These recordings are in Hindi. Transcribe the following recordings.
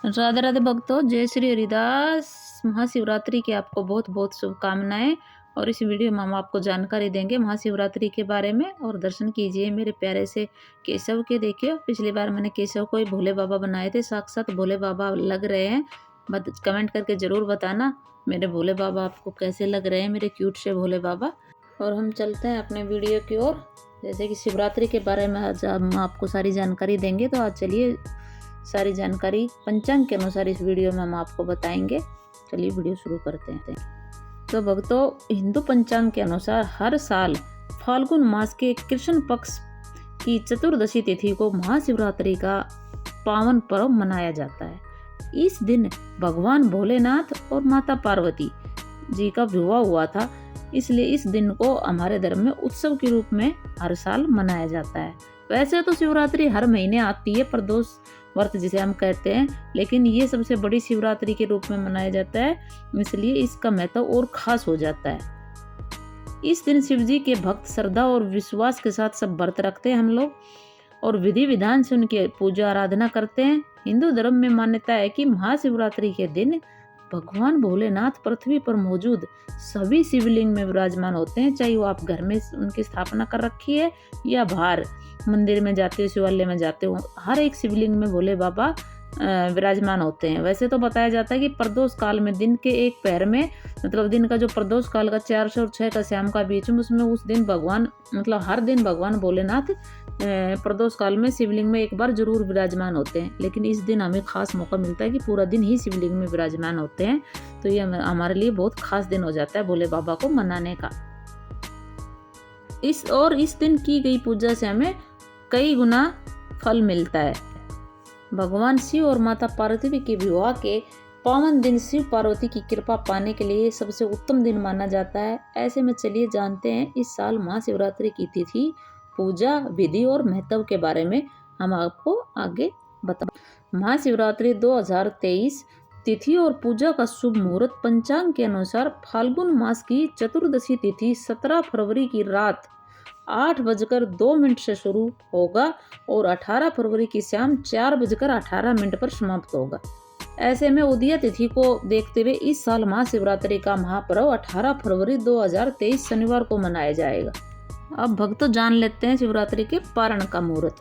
राधे राधे भक्तों, जय श्री हरिदास। महाशिवरात्रि की आपको बहुत बहुत शुभकामनाएं। और इस वीडियो में हम आपको जानकारी देंगे महाशिवरात्रि के बारे में। और दर्शन कीजिए मेरे प्यारे से केशव के। देखिए, पिछली बार मैंने केशव को ही भोले बाबा बनाए थे, साक्षात भोले बाबा लग रहे हैं। कमेंट करके ज़रूर बताना मेरे भोले बाबा आपको कैसे लग रहे हैं, मेरे क्यूट से भोले बाबा। और हम चलते हैं अपने वीडियो की ओर। जैसे कि शिवरात्रि के बारे में आज हम आपको सारी जानकारी देंगे, तो आज चलिए सारी जानकारी पंचांग के अनुसार इस वीडियो में हम आपको बताएंगे। चलिए वीडियो शुरू करते हैं। तो भक्तों, हिंदू पंचांग के अनुसार हर साल फाल्गुन मास के कृष्ण पक्ष की चतुर्दशी तिथि को महाशिवरात्रि का पावन पर्व मनाया जाता है। इस दिन भगवान भोलेनाथ और माता पार्वती जी का विवाह हुआ था, इसलिए इस दिन को हमारे धर्म में उत्सव के रूप में हर साल मनाया जाता है। वैसे तो शिवरात्रि हर महीने आती है, प्रदोष व्रत जिसे हम कहते हैं, लेकिन ये सबसे बड़ी शिवरात्रि के रूप में मनाया जाता है, इसलिए इसका महत्व और खास हो जाता है। इस दिन शिव जी के भक्त श्रद्धा और विश्वास के साथ सब व्रत रखते हैं हम लोग, और विधि विधान से उनकी पूजा आराधना करते हैं। हिंदू धर्म में मान्यता है कि महाशिवरात्रि के दिन भगवान भोलेनाथ पृथ्वी पर मौजूद सभी शिवलिंग में विराजमान होते हैं, चाहे वो आप घर में उनकी स्थापना कर रखी है या बाहर मंदिर में जाते हो, शिवालय में जाते हो, हर एक शिवलिंग में भोले बाबा विराजमान होते हैं। वैसे तो बताया जाता है कि प्रदोष काल में दिन के एक पहर में, मतलब दिन का जो प्रदोष काल का 4 से और 6 का शाम का बीच में, उसमें उस दिन भगवान, मतलब हर दिन भगवान भोलेनाथ प्रदोष काल में शिवलिंग में एक बार जरूर विराजमान होते हैं। लेकिन इस दिन हमें खास मौका मिलता है कि पूरा दिन ही शिवलिंग में विराजमान होते हैं, तो ये हमारे लिए बहुत खास दिन हो जाता है भोले बाबा को मनाने का। इस दिन की गई पूजा से हमें कई गुना फल मिलता है। भगवान शिव और माता पार्वती के विवाह के पावन दिन शिव पार्वती की कृपा पाने के लिए सबसे उत्तम दिन माना जाता है। ऐसे में चलिए जानते हैं इस साल महाशिवरात्रि की तिथि, पूजा विधि और महत्व के बारे में हम आपको आगे बता। महाशिवरात्रि 2023 तिथि और पूजा का शुभ मुहूर्त पंचांग के अनुसार फाल्गुन मास की चतुर्दशी तिथि 17 फरवरी की रात 8:02 से शुरू होगा और 18 फरवरी की शाम 4:18 पर समाप्त होगा। ऐसे में उदया तिथि को देखते हुए इस साल महाशिवरात्रि का महापर्व 18 फरवरी 2023 शनिवार को मनाया जाएगा। अब भक्तों, जान लेते हैं शिवरात्रि के पारण का मुहूर्त।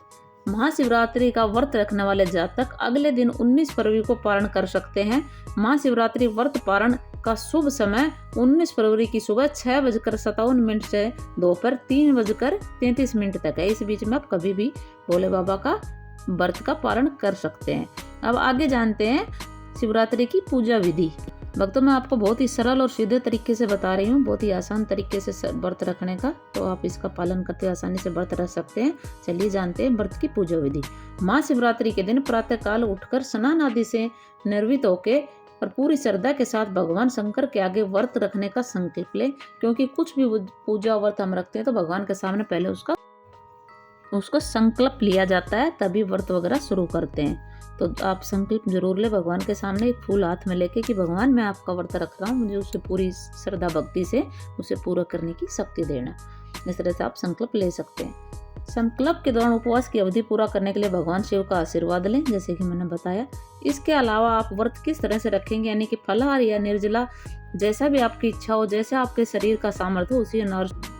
महाशिवरात्रि का व्रत रखने वाले जातक अगले दिन 19 फरवरी को पारण कर सकते हैं। महाशिवरात्रि व्रत पारण का शुभ समय 19 फरवरी की सुबह 6:57 से दोपहर 3:33 तक है। इस बीच में आप कभी भी भोले बाबा का व्रत का पारण कर सकते हैं। अब आगे जानते हैं शिवरात्रि की पूजा विधि। भक्तों, मैं आपको बहुत ही सरल और सीधे तरीके से बता रही हूँ, बहुत ही आसान तरीके से व्रत रखने का, तो आप इसका पालन करते आसानी से व्रत रख सकते हैं। चलिए जानते हैं व्रत की पूजा विधि। महाशिवरात्रि के दिन प्रातःकाल उठकर स्नान आदि से निर्वित होके और पूरी श्रद्धा के साथ भगवान शंकर के आगे व्रत रखने का संकल्प लें, क्योंकि कुछ भी पूजा व्रत हम रखते हैं तो भगवान के सामने पहले उसका संकल्प लिया जाता है, तभी व्रत वगैरह शुरू करते हैं। तो आप संकल्प जरूर ले भगवान के सामने, एक फूल हाथ में लेके कि भगवान मैं आपका व्रत रख रहा हूँ, मुझे उसे पूरी श्रद्धा भक्ति से उसे पूरा करने की शक्ति देना। इस तरह से आप संकल्प ले सकते हैं। संकल्प के दौरान उपवास की अवधि पूरा करने के लिए भगवान शिव का आशीर्वाद लें, जैसे कि मैंने बताया। इसके अलावा आप व्रत किस तरह से रखेंगे, यानी कि फलाहार या निर्जला, जैसा भी आपकी इच्छा हो, जैसे आपके शरीर का सामर्थ्य हो,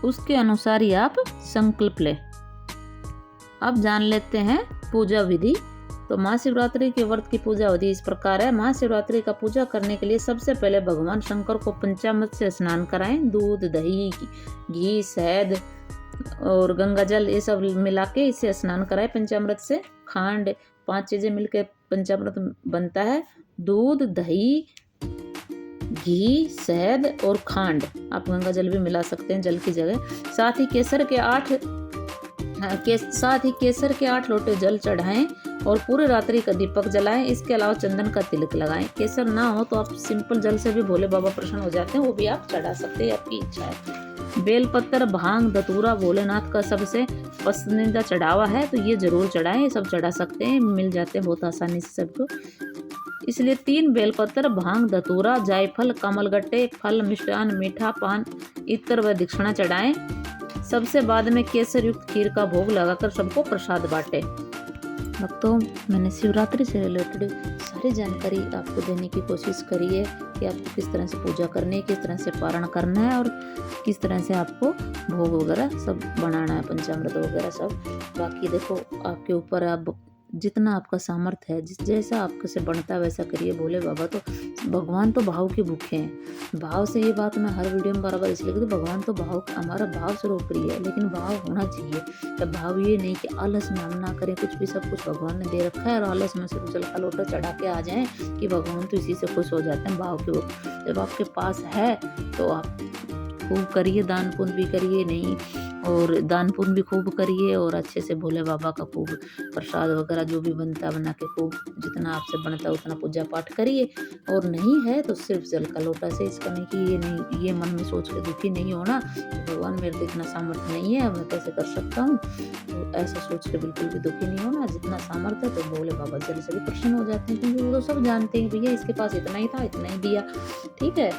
उसके अनुसार ही आप संकल्प लें। अब जान लेते हैं पूजा विधि। तो महाशिवरात्रि के व्रत की पूजा विधि इस प्रकार है। महाशिवरात्रि का पूजा करने के लिए सबसे पहले भगवान शंकर को पंचामृत से स्नान कराएं। दूध, दही, घी, शहद और गंगा जल, ये सब मिला के इसे स्नान कराएं पंचामृत से। खांड, 5 चीजें मिलकर पंचामृत बनता है। दूध, दही, घी, शहद और खांड, आप गंगा जल भी मिला सकते हैं जल की जगह। साथ ही केसर के 8 लोटे जल चढ़ाएं और पूरी रात्रि का दीपक जलाएं। इसके अलावा चंदन का तिलक लगाएं। केसर ना हो तो आप सिंपल जल से भी भोले बाबा प्रसन्न हो जाते हैं, वो भी आप चढ़ा सकते हैं, आपकी इच्छा है। बेलपत्र, भांग, धतूरा भोलेनाथ का सबसे पसंदीदा चढ़ावा है, तो ये जरूर चढ़ाएं। ये सब चढ़ा सकते हैं, मिल जाते हैं बहुत आसानी से सबको। इसलिए 3 बेलपत्र, भांग, धतूरा, जायफल, कमलगट्टे, फल, मिष्ठान, मीठा, पान, इत्र व दक्षिणा चढ़ाएं। सबसे बाद में केसर युक्त खीर का भोग लगाकर सबको प्रसाद बांटे। भक्तों, मैंने शिवरात्रि से रिलेटेड सारी जानकारी आपको देने की कोशिश करी है कि आपको किस तरह से पूजा करनी है, किस तरह से पारण करना है और किस तरह से आपको भोग वगैरह सब बनाना है, पंचामृत वगैरह सब। बाकी देखो आपके ऊपर, आप जितना आपका सामर्थ्य है, जिस जैसा आपके से बनता है वैसा करिए। भोले बाबा तो, भगवान तो भाव के भूखे हैं। भाव से, ये बात मैं हर वीडियो में बार इसलिए कहती हूँ, भगवान तो भाव, हमारा भाव सर्वोपरि है, लेकिन भाव होना चाहिए। भाव ये नहीं कि आलस में हम ना करें कुछ भी, सब कुछ भगवान ने दे रखा है और आलस में सिर्फ जल का लोटा चढ़ा के आ जाएं कि भगवान तो इसी से खुश हो जाते हैं। भाव के, जब आपके पास है तो आप खूब करिए, दान पुण्य भी करिए, नहीं और दान पुण्य भी खूब करिए और अच्छे से भोले बाबा का खूब प्रसाद वगैरह जो भी बनता है बना के खूब जितना आपसे बनता है उतना पूजा पाठ करिए। और नहीं है तो सिर्फ जल का लोटा से, इसका नहीं कि ये नहीं, ये मन में सोच के दुखी नहीं होना कि भगवान मेरे को इतना सामर्थ्य नहीं है, मैं कैसे कर सकता हूँ, तो ऐसा सोच के बिल्कुल भी दुखी नहीं होना। जितना सामर्थ्य है तो भोले बाबा जल से भी प्रसन्न हो जाते हैं, क्योंकि वो तो सब जानते हैं भैया इसके पास इतना ही था, इतना ही दिया, ठीक है,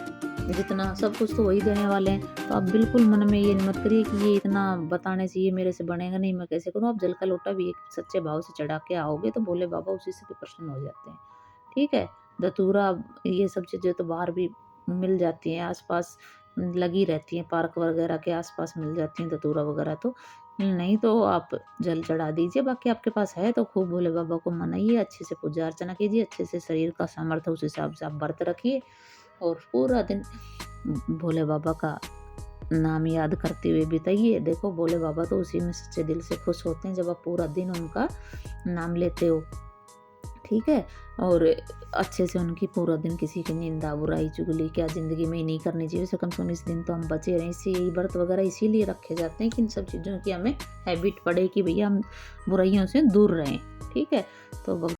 जितना सब कुछ तो वही देने वाले हैं। तो आप बिल्कुल मन में ये मत करिए कि ये इतना बताने से ये मेरे से बनेगा नहीं, मैं कैसे करूँ। आप जल का लोटा भी एक सच्चे भाव से चढ़ा के आओगे तो भोले बाबा उसी से भी प्रसन्न हो जाते हैं, ठीक है। धतूरा, ये सब चीज़ें तो बाहर भी मिल जाती हैं, आसपास लगी रहती हैं, पार्क वगैरह के आसपास मिल जाती हैं धतूरा वगैरह, तो नहीं तो आप जल चढ़ा दीजिए। बाकी आपके पास है तो खूब भोले बाबा को मनाइए, अच्छे से पूजा अर्चना कीजिए, अच्छे से शरीर का सामर्थ्य उस हिसाब से आप व्रत रखिए और पूरा दिन भोले बाबा का नाम याद करते हुए बिताइए। देखो भोले बाबा तो उसी में सच्चे दिल से खुश होते हैं जब आप पूरा दिन उनका नाम लेते हो, ठीक है। और अच्छे से उनकी पूरा दिन किसी की निंदा बुराई चुगली क्या ज़िंदगी में ही नहीं करनी चाहिए। वैसे कम से कम इस दिन तो हम बचे रहें, इससे यही व्रत वगैरह इसीलिए रखे जाते हैं कि इन सब चीज़ों की हमें हैबिट पड़े कि भैया हम बुराइयों से दूर रहें, ठीक है। तो